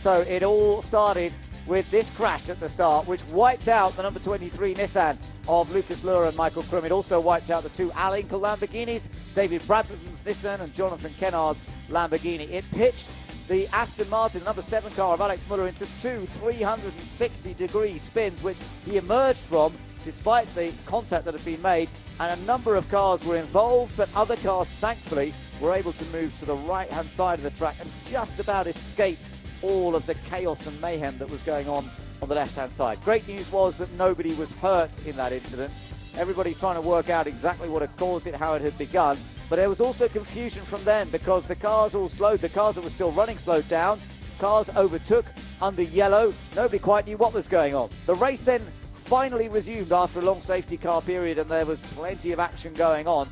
So it all started with this crash at the start, which wiped out the number 23 Nissan of Lucas Luhr and Michael Krum. It also wiped out the two Al Inkle Lamborghinis, David Bradman's Nissan and Jonathan Kennard's Lamborghini. It pitched the Aston Martin, number 7 car of Alex Müller, into two 360-degree spins, which he emerged from despite the contact that had been made, and a number of cars were involved, but other cars, thankfully, were able to move to the right-hand side of the track and just about escape all of the chaos and mayhem that was going on the left-hand side. Great news was that nobody was hurt in that incident. Everybody trying to work out exactly what had caused it, how it had begun. But there was also confusion from then because the cars all slowed. The cars that were still running slowed down. Cars overtook under yellow. Nobody quite knew what was going on. The race then finally resumed after a long safety car period, and there was plenty of action going on.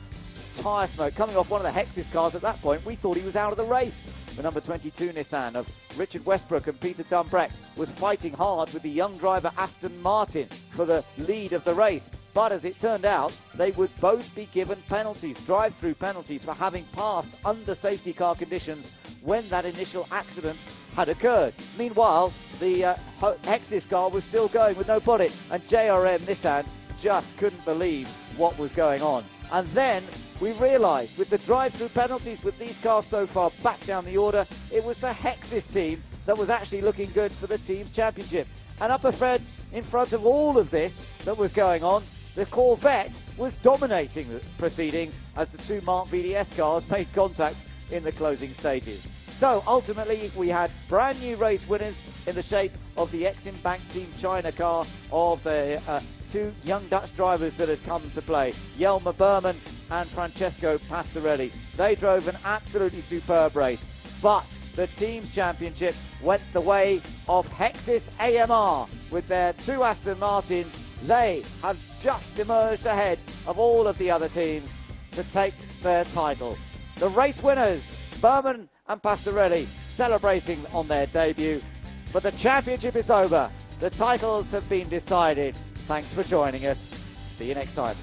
Tyre smoke coming off one of the Hex's cars at that point. We thought he was out of the race. The number 22 Nissan of Richard Westbrook and Peter Dumbreck was fighting hard with the young driver Aston Martin for the lead of the race. But as it turned out, they would both be given penalties, drive-through penalties, for having passed under safety car conditions when that initial accident had occurred. Meanwhile, the Hex's car was still going with no bonnet, and JRM Nissan just couldn't believe what was going on. And then we realised, with the drive-through penalties with these cars so far back down the order, it was the Hex's team that was actually looking good for the team's championship. And Upper Fred, in front of all of this that was going on, the Corvette was dominating the proceedings as the two Mark VDS cars made contact in the closing stages. So ultimately we had brand new race winners in the shape of the Exim Bank Team China car of the two young Dutch drivers that had come to play, Jelmer Berman and Francesco Pastorelli. They drove an absolutely superb race, but the team's championship went the way of Hexis AMR with their two Aston Martins. They have just emerged ahead of all of the other teams to take their title. The race winners, Berman and Pastorelli, celebrating on their debut, but the championship is over. The titles have been decided. Thanks for joining us. See you next time.